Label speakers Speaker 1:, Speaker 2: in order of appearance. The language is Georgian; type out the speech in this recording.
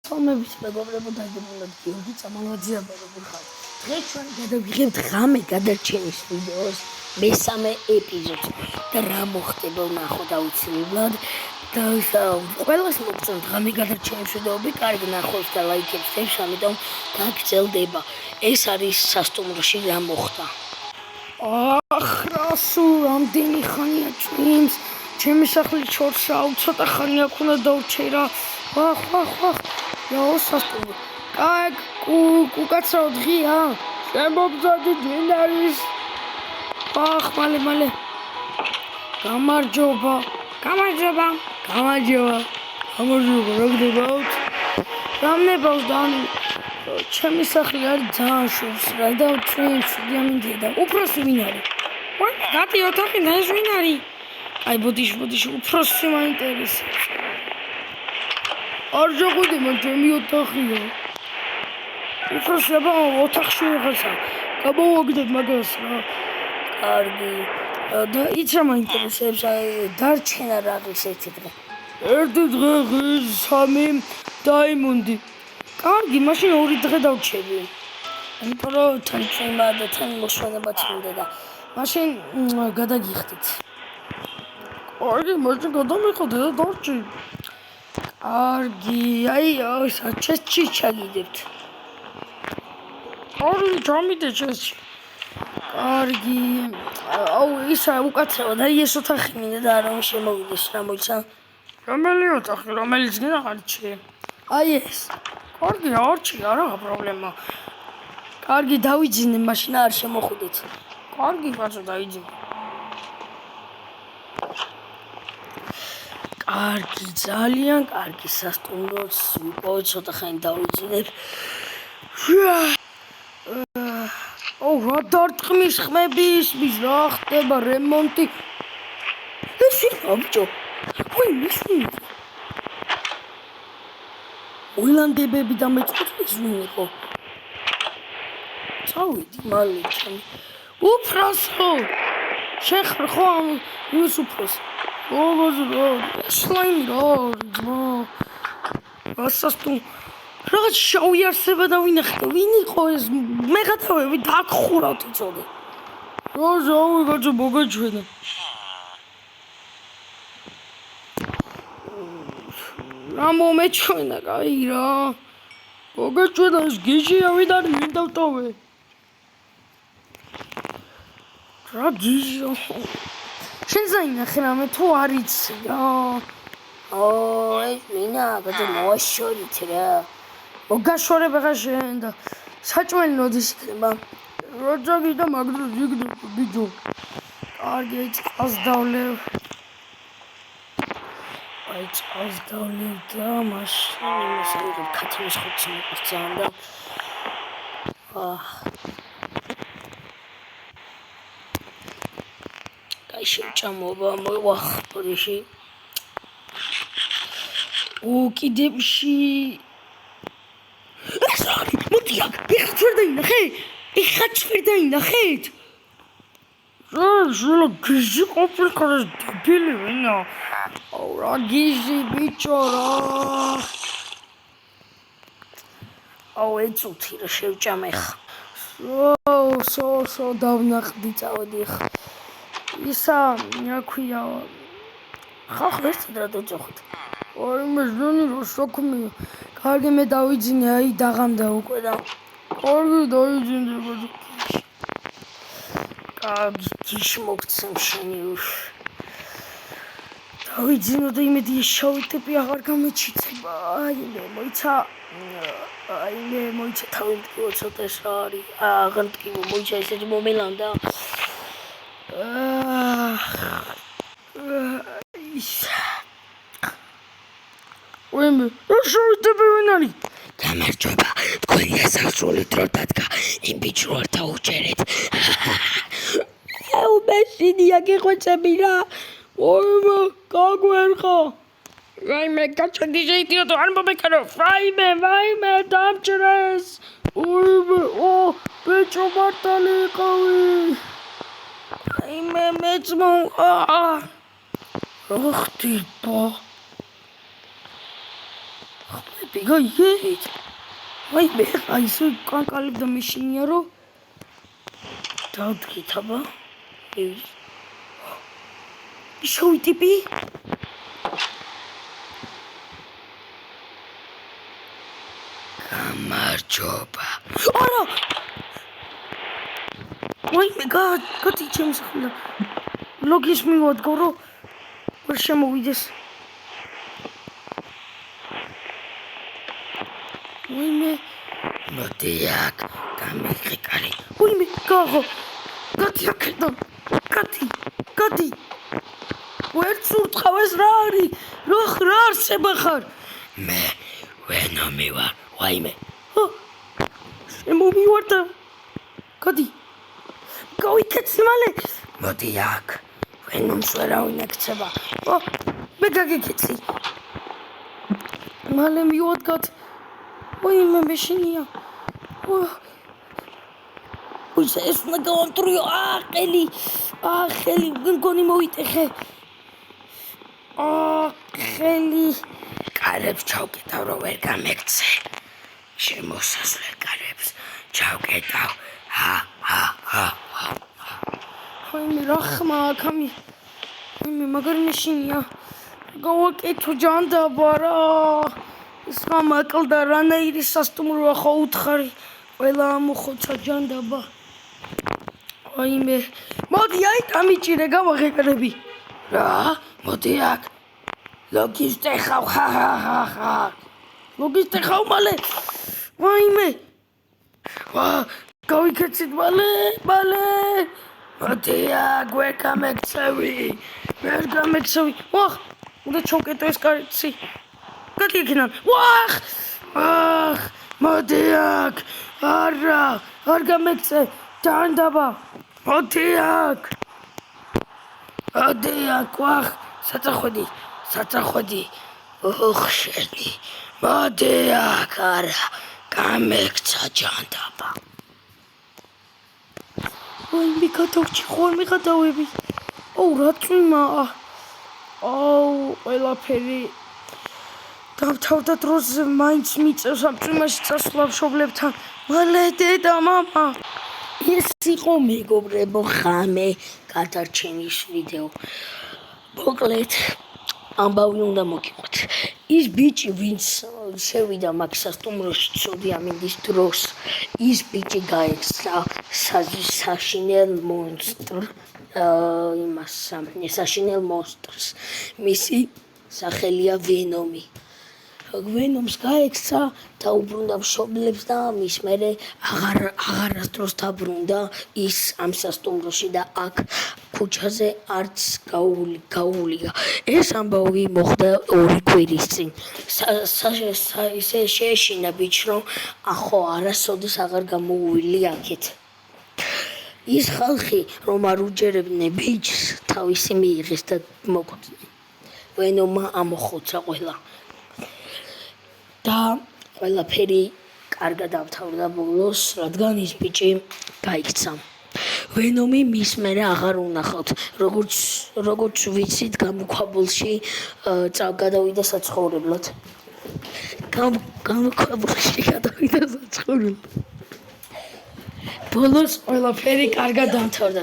Speaker 1: თომების მეგობრებო დაგებულად გიორგი წამალაძეა როგორ ხარ? დღეს ჩვენ გადავიღებთ ღამე გადარჩენის ვიდეოს მესამე ეპიზოდს და რა მოხდება ვნახოთ აუცილებლად და ყველას მოგწონთ ღამე გადარჩენის ვიდეოები, კარგი ნახოს და ლაიქებს დებს, ამიტომ გაგრძელდება. ეს არის სასტუმროში რა მოხდა. ახ, რასო, რამდენი ხანია ჭვიმს? ჩემი სახლი ჩორსაო, ცოტა ხანია ქუნა დავრჩერა. ვახ, იაო სასტუმრო. კაი, კუკაცაო დღია? შემოგძადი დინარის. ახ, მალე. გამარჯობა, რა გდებავთ? რამნებავს და ანუ ჩემი სახლი არის ძალიან შორს რა და ჭვიმს ამინდია და უფროსი ვინ არის? გატი ოთახი და ეს ვინ არის? აი ბოდიში უფროსი მაინტერესებს. არ შეგვიდი მან ჩემი ოთახია. უფროსი აბა ოთახში ვიღაცა. გამოვაგდებ მაგას რა. კარგი. და იც რა მაინტერესებს აი დარჩენა რა არის ერთი დღე. ერთი დღე სამი დაიმონდი. კარგი, მაშინ ორი დღე დავჩები. იმიტომ რომ თან წვიმა და თან მოსვენებაც მინდა და მაშინ გადაგიხდით. კარგი, მაშინ გადამიხადე და დარჩი. კარგი, აი ჩესტში ჩაგიდებთ. კარგი, ჩამიდე ჩესტში. კარგი, აუ ისა უკაცრავა და ეს ოთახი მინდა და არა შემოვიდეს რა მოიცა. რომელი ოთახი, რომელიც გინდა არჩი? აი ეს. კარგი, არჩი, არა პრობლემა. კარგი, დავიძინე, მაშინ არ შემოხვიდეთ. კარგი, კაცო, დაიძინე. კარგი, ძალიან კარგი სასტუმროც ვიპოვეთ, ცოტა ხანი დავიძინებ. რა დარტყმის ხმები ისმის, რა ხდება რემონტი. ეს ვიღა ბიჭო? ის ვინ? უილანდებები და მეწყვილის ვინ იყო? წავიდი მალე ჩემი. უფროსო! შეხარ ხო ამ იმის უფროსი? სლაიმი რა, ძმა. ასასტუმ. რაღაც შავი არსება და ვინახე, ვინ იყო ეს? მე გადავები დაგხურავთ იცოდე. რა ზავი კაცო მოგაჩვენა. რა მომეჩვენა, კაი რა. მოგაჩვენა ეს გიჟია ვინ არის, ვინ დავტოვე? რა გიჟია? შენ ზაინახე რამე თუ არ იცი რა. ეს მინა, კაცო მოაშორით რა. მოგაშორებ ახლა შენ და საჭმელი როდის იქნება? როძაგი და მაგდროს იქნება ბიჭო. კარგი, წას დავლევ. წას დავლევ და მაშინ იმასე ქათმის ხუთი მიყრწან და კაი შეჭამობა მოახპრიში. კიდებში მოდი აქ, ეხა წვერ დაინახეთ? რა გიჟი ყოფილი ქარას დებილი ვინა? აუ რა გიჟი ბიჭო რა. აუ ეწუთი რა შევჭამე ხა. სო დავნახდი წავედი ხა. ისა რა ქვია? ხახ ერთად რა დაწოხეთ. აი მე ზონი რო საქმეა. კარგი მე დავიძინე, აი დაღამდა უკვე და. კარგი დავიძინე ბაჭო. კარგი გიშ მოგცემ შენი. დავიძინო და იმედი შავი ტიპი აღარ გამეჩიცება. აი მე მოიცა თავი მტკივა ცოტა ეს რა არის. აღარ მტკივა მოიცა ესეთი მომელანდა. ვემ რა შავი ტიპი ვინ არის? გამარჯობა, თქვენი ასასრული დრო დადგა, იმ ბიჭს არ დაუჭერეთ. მეშინია გიხვეწები რა. ვაიმე, გაგვერხა. ვაიმე, გაჩვენდი შეიტიო თუ არ მომეკარო. ვაიმე, დამჭრეს. ვაიმე, ბიჭო მართალი იყავი. ვაიმე, მეც რა ხდება? ბიგაიეთ აი მე აი ისე კანკალებდა მეშინია რომ დავდგით აბა შოი ტიპი გამარჯობა არა ვაი მე გადი ჩემს ხლა ლოგის მივადგო რომ ვერ შემოვიდეს ვაი მე მოდი აქ გამიყარი ვაი მე გაღო გადი აქედან გადი ვერ წურთხავ ეს რა არის რა არსება ხარ მე ვენომი ვარ ვაი მე შემომივარდა გადი გავიქეცი მალე მოდი აქ ვენომს ვერავინ ექცება მე გაგიქეცი მალე მივადგათ ვაი მე მეშინია უშე ეს უნდა გავამტრიო ხელი მგონი მოვიტეხე ხელი კარებს ჩავკეტავ რომ ვერ გამექცე შემოსასვლელ კარებს ჩავკეტავ ვაიმე რა ხმა აქამი ვაიმე მაგარი მეშინია გავაკეთო ჯანდაბა რა ის რა მაკლდა რანაირი სასტუმროა ხო უთხარი ყველა ამოხოცა ჯანდაბა ვაიმე მოდი აი დამიჭირე გავაღეკრები რა მოდი აქ ლოგისტეხავ ლოგისტეხავ მალე ვაიმე გავიქეცით მალე მოდი აქ ვერ გამექცევი უნდა ჩავკეტო ეს კარიცი გადი იქიდან მოდი აქ არ გამექცე ჯანდაბა მოდი აქ საწახვედი შენი მოდი აქ არა გამექცა ჯანდაბა ვაი მე გადავჭი ხوار მე გადავები რა წვიმაა ყველაფერი დავთავდა დროს მაინც მიწევს ამ წვიმაში წასვლა მშობლებთან მალე დედა მამა ეს იყო მეგობრებო ხამე გადარჩენის ვიდეო მოკლედ ამბავი უნდა მოგიყვათ ის ბიჭი ვინც შევიდა მაგ სასტუმროში ცოდი ამინდის დროს ის ბიჭი გაექცა საშინელ მონსტრს მისი სახელია ვენომი ვენომს გაექცა დაუბრუნდა მშობლებს და მის მერე აღარასდროს დაბრუნდა ის ამ სასტუმროში და აქ ქუჩაზე არც გაუვლია ეს ამბავი მოხდა 2 კვირის წინ ისე შეეშინა ბიჭს რომ ახო არასოდეს აღარ გამოუვილი აქეთ ის ხალხი რომ არ უჯერებდნენ ბიჭს თავისი მიიღეს და მოგვწია ვენომა ამოხოცა ყველა და ყველაფერი კარგად დავთავრდა ბოლოს, რადგან ის ბიჭი გაიქცა. ვენომი მის მერე აღარ უნახავთ, როგორც ვიცით, გამოქვაბულში გადავიდა საცხოვრებლად. ბოლოს ყველაფერი კარგად დავთავრდა.